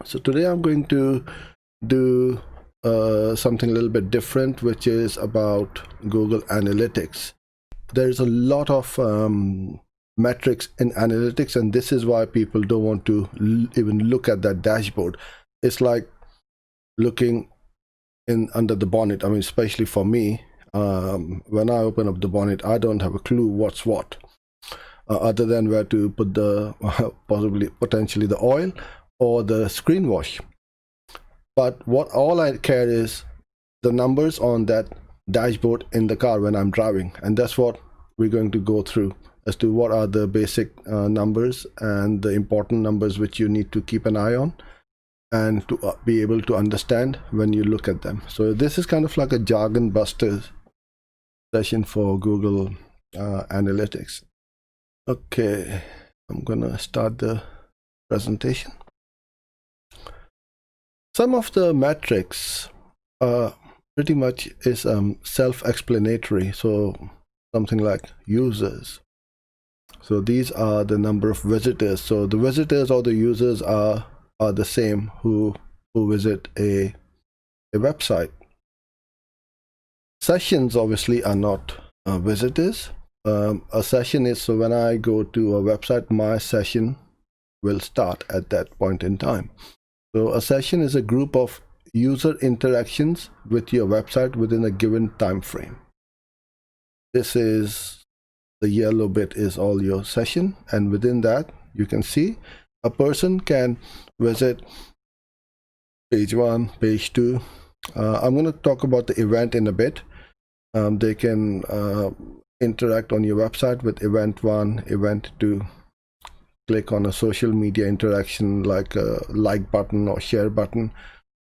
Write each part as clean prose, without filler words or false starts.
So today I'm going to do something a little bit different, which is about Google Analytics. There's a lot of metrics in analytics, and this is why people don't want to even look at that dashboard. It's like looking in under the bonnet. I mean, especially for me, when I open up the bonnet, I don't have a clue what's what, other than where to put the potentially the oil or the screen wash. But what all I care is the numbers on that dashboard in the car when I'm driving, and that's what we're going to go through as to what are the basic numbers and the important numbers which you need to keep an eye on and to be able to understand when you look at them. So this is kind of like a Jargon Busters session for Google Analytics. Okay, I'm gonna start the presentation. Some of the metrics pretty much is self-explanatory. So something like users. So these are the number of visitors. So the visitors or the users are the same who visit a website. Sessions obviously are not visitors. A session is, so when I go to a website, my session will start at that point in time. So a session is a group of user interactions with your website within a given time frame. This is the yellow bit is all your session, and within that you can see a person can visit page 1, page 2. I'm going to talk about the event in a bit. They can interact on your website with event 1, event 2. Click on a social media interaction like a like button or share button,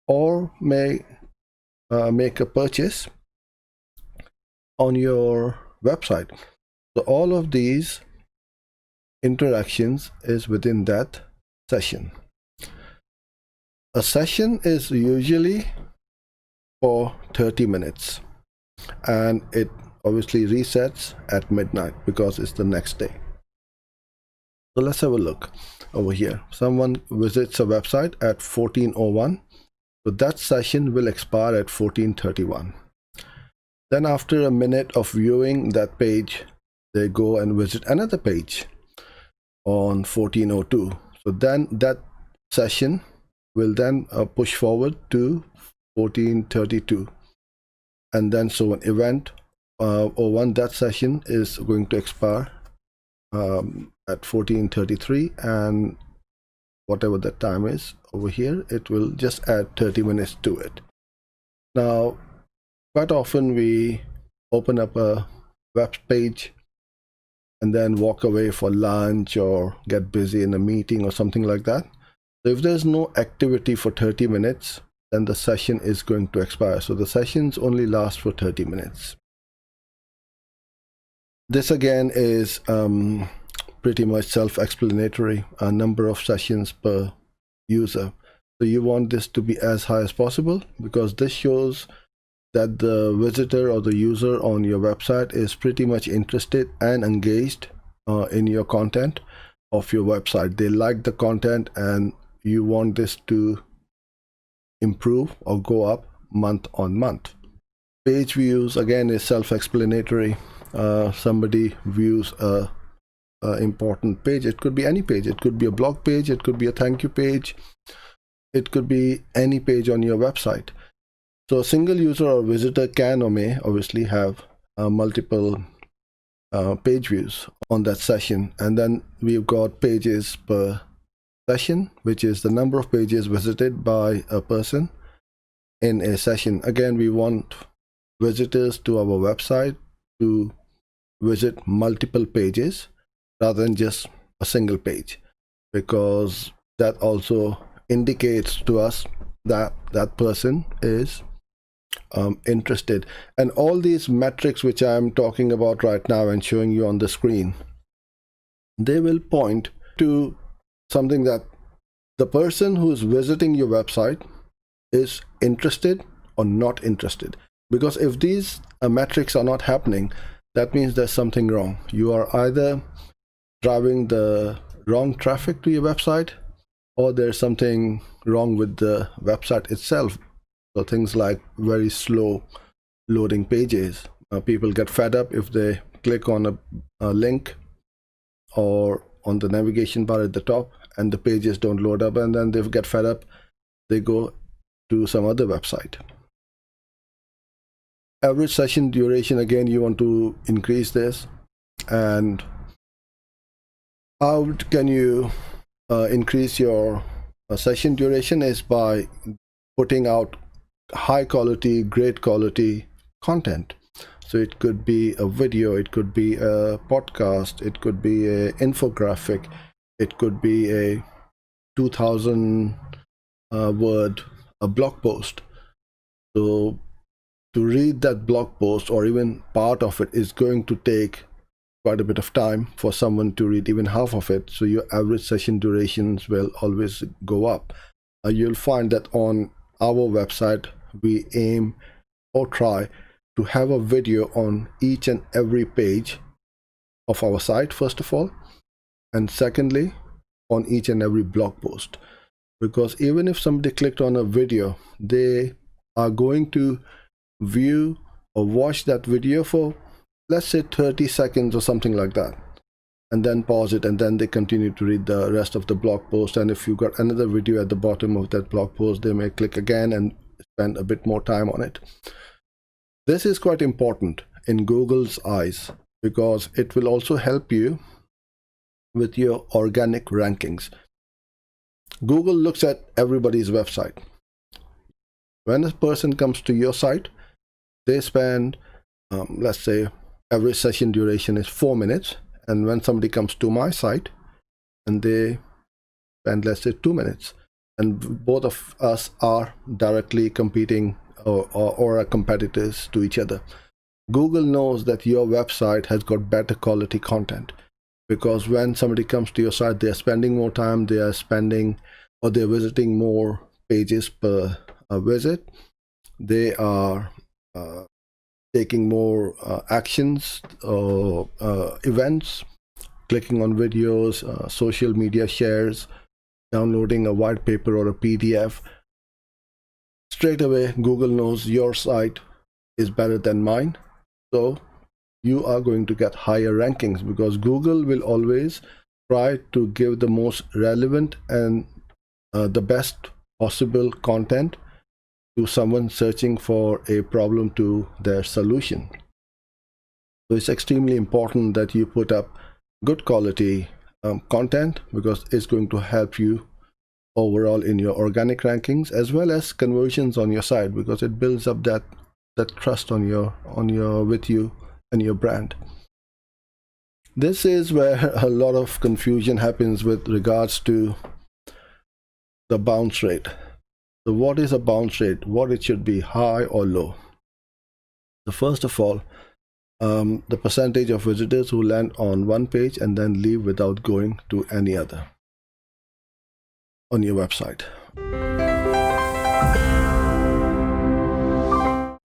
or may make a purchase on your website. So all of these interactions is within that session. A session is usually for 30 minutes, and it obviously resets at midnight because it's the next day. So let's have a look over here. Someone visits a website at 14:01. So that session will expire at 14:31. Then after a minute of viewing that page, they go and visit another page on 14:02. So then that session will then push forward to 14:32. And then so an event 01, that session is going to expire at 14:33, and whatever that time is over here, it will just add 30 minutes to it. Now, quite often we open up a web page and then walk away for lunch or get busy in a meeting or something like that. So if there's no activity for 30 minutes, then the session is going to expire. So the sessions only last for 30 minutes. This again is pretty much self-explanatory, a number of sessions per user. So you want this to be as high as possible, because this shows that the visitor or the user on your website is pretty much interested and engaged in your content of your website. They like the content, and you want this to improve or go up month on month. Page views again is self-explanatory. Somebody views a important page. It could be any page. It could be a blog page, it could be a thank you page, it could be any page on your website. So a single user or visitor can or may obviously have multiple page views on that session. And then we've got pages per session, which is the number of pages visited by a person in a session. Again, we want visitors to our website to visit multiple pages rather than just a single page, because that also indicates to us that that person is interested. And all these metrics which I'm talking about right now and showing you on the screen, they will point to something that the person who's visiting your website is interested or not interested. Because if these metrics are not happening, that means there's something wrong. You are either driving the wrong traffic to your website, or there's something wrong with the website itself. So things like very slow loading pages. People get fed up if they click on a link or on the navigation bar at the top and the pages don't load up, and then they get fed up, they go to some other website. Average session duration, again, you want to increase this. And how can you increase your session duration is by putting out high quality, great quality content. So it could be a video, it could be a podcast, it could be an infographic, it could be a 2000 word blog post. So to read that blog post or even part of it is going to take quite a bit of time for someone to read even half of it. So your average session durations will always go up. You'll find that on our website, we aim or try to have a video on each and every page of our site, first of all, and secondly, on each and every blog post. Because even if somebody clicked on a video, they are going to view or watch that video for, let's say, 30 seconds or something like that, and then pause it, and then they continue to read the rest of the blog post. And if you've got another video at the bottom of that blog post, they may click again and spend a bit more time on it. This is quite important in Google's eyes because it will also help you with your organic rankings. Google looks at everybody's website. When a person comes to your site, they spend, let's say, average session duration is 4 minutes. And when somebody comes to my site and they spend, let's say, 2 minutes, and both of us are directly competing or are competitors to each other, Google knows that your website has got better quality content, because when somebody comes to your site, they are spending more time, they are spending, or they're visiting more pages per visit, they are taking more actions or events, clicking on videos, social media shares, downloading a white paper or a PDF. Straight away, Google knows your site is better than mine. So you are going to get higher rankings, because Google will always try to give the most relevant and the best possible content to someone searching for a problem to their solution. So it's extremely important that you put up good quality content, because it's going to help you overall in your organic rankings as well as conversions on your site, because it builds up that trust on your with you and your brand. This is where a lot of confusion happens with regards to the bounce rate. So what is a bounce rate? What it should be, high or low? So first of all, the percentage of visitors who land on one page and then leave without going to any other on your website.